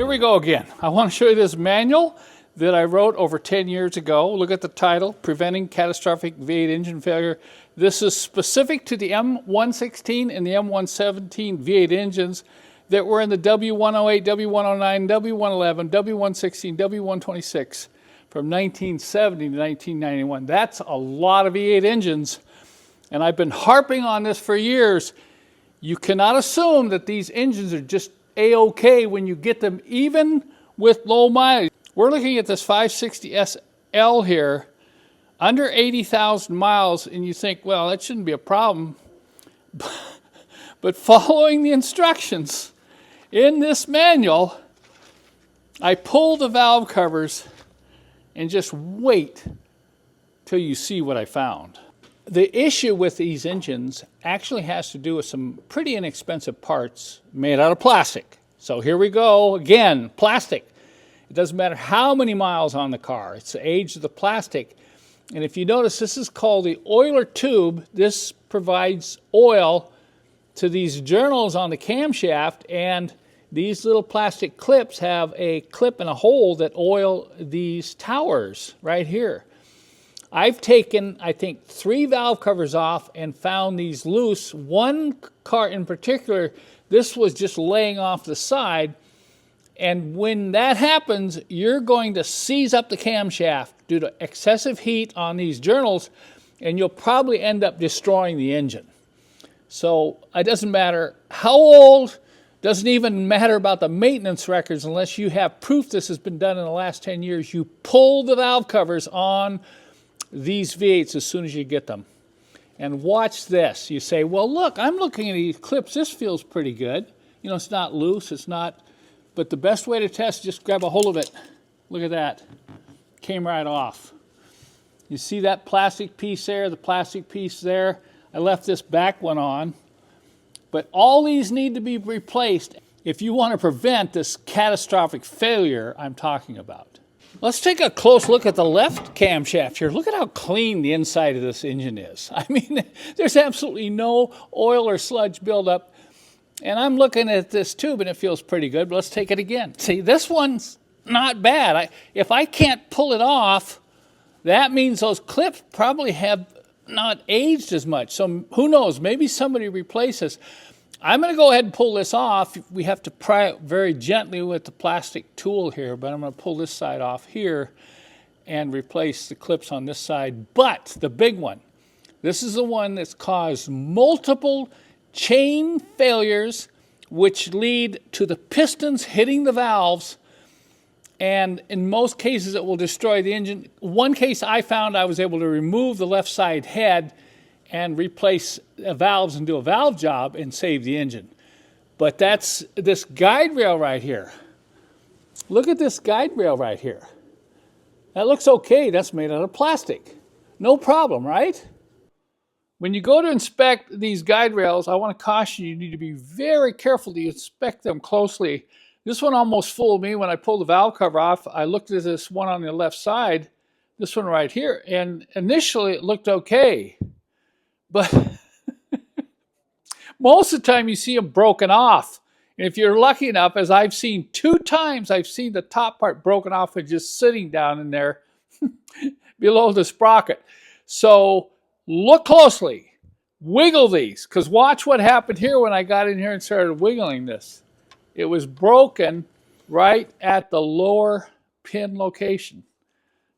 we go again. I want to show you this manual that I wrote over 10 years ago. Look at the title, Preventing Catastrophic V8 Engine Failure. This is specific to the M116 and the M117 V8 engines that were in the W108, W109, W111, W116, W126 from 1970 to 1991. That's a lot of V8 engines, and I've been harping on this for years. You cannot assume that these engines are just A-OK when you get them even with low mileage. We're looking at this 560 SL here, under 80,000 miles, and you think, well, that shouldn't be a problem. But following the instructions in this manual, I pull the valve covers and just wait till you see what I found. The issue with these engines actually has to do with some pretty inexpensive parts made out of plastic. So here we go again, plastic. It doesn't matter how many miles on the car, it's the age of the plastic. And if you notice, this is called the oiler tube. This provides oil to these journals on the camshaft, and these little plastic clips have a clip and a hole that oil these towers right here. I've taken, I think, 3 valve covers off and found these loose. One car in particular, this was just laying off the side. And when that happens, you're going to seize up the camshaft due to excessive heat on these journals, and you'll probably end up destroying the engine. So it doesn't matter how old, doesn't even matter about the maintenance records unless you have proof this has been done in the last 10 years. You pull the valve covers on these V8s as soon as you get them. And watch this. You say, well, look, I'm looking at these clips. This feels pretty good. You know, it's not loose, it's not... But the best way to test, just grab a hold of it. Look at that. Came right off. You see that plastic piece there, the plastic piece there? I left this back one on. But all these need to be replaced if you want to prevent this catastrophic failure I'm talking about. Let's take a close look at the left camshaft here. Look at how clean the inside of this engine is. I mean, there's absolutely no oil or sludge buildup. And I'm looking at this tube and it feels pretty good, but let's take it again. See, this one's not bad. If I can't pull it off, that means those clips probably have not aged as much. So who knows, maybe somebody replaces. I'm gonna go ahead and pull this off. We have to pry it very gently with the plastic tool here, but I'm gonna pull this side off here and replace the clips on this side. But the big one, this is the one that's caused multiple chain failures, which lead to the pistons hitting the valves, and in most cases it will destroy the engine. One case I found, I was able to remove the left side head and replace the valves and do a valve job and save the engine. But that's this guide rail right here. Look at this guide rail right here. That looks okay. That's made out of plastic. No problem, right? When you go to inspect these guide rails, I want to caution you, you need to be very careful to inspect them closely. This one almost fooled me when I pulled the valve cover off. I looked at this one on the left side, this one right here, and initially it looked okay. But most of the time you see them broken off. And if you're lucky enough, as I've seen 2 times, I've seen the top part broken off and just sitting down in there below the sprocket. So look closely, wiggle these, because watch what happened here when I got in here and started wiggling this. It was broken right at the lower pin location.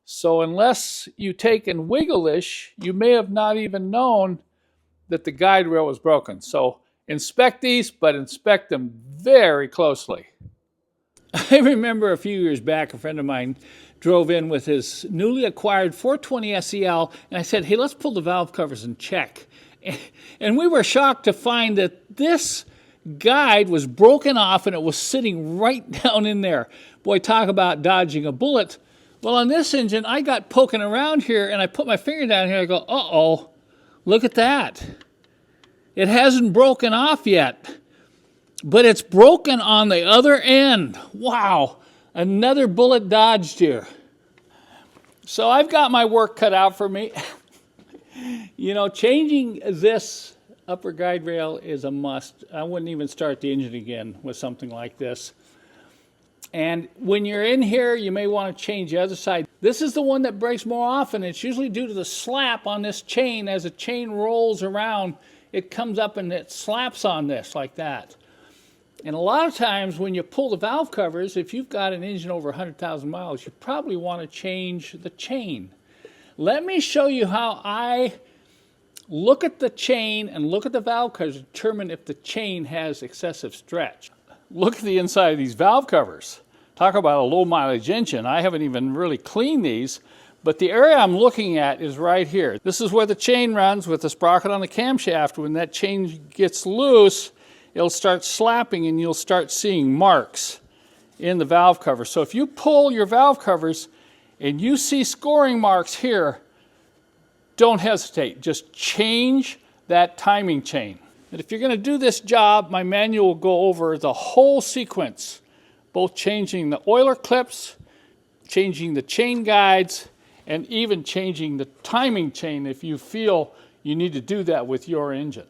So unless you take and wiggle this, you may have not even known that the guide rail was broken. So inspect these, but inspect them very closely. I remember a few years back, a friend of mine drove in with his newly acquired 420 SEL, and I said, hey, let's pull the valve covers and check. And we were shocked to find that this guide was broken off and it was sitting right down in there. Boy, talk about dodging a bullet. Well, on this engine, I got poking around here and I put my finger down here and I go, uh-oh, look at that. It hasn't broken off yet, but it's broken on the other end. Wow, another bullet dodged here. So I've got my work cut out for me. You know, changing this upper guide rail is a must. I wouldn't even start the engine again with something like this. And when you're in here, you may want to change the other side. This is the one that breaks more often. It's usually due to the slap on this chain. As the chain rolls around, it comes up and it slaps on this like that. And a lot of times when you pull the valve covers, if you've got an engine over 100,000 miles, you probably want to change the chain. Let me show you how I look at the chain and look at the valve covers to determine if the chain has excessive stretch. Look at the inside of these valve covers. Talk about a low mileage engine. I haven't even really cleaned these, but the area I'm looking at is right here. This is where the chain runs with the sprocket on the camshaft. When that chain gets loose, it'll start slapping and you'll start seeing marks in the valve cover. So if you pull your valve covers and you see scoring marks here, don't hesitate. Just change that timing chain. And if you're going to do this job, my manual will go over the whole sequence, both changing the oiler clips, changing the chain guides, and even changing the timing chain if you feel you need to do that with your engine.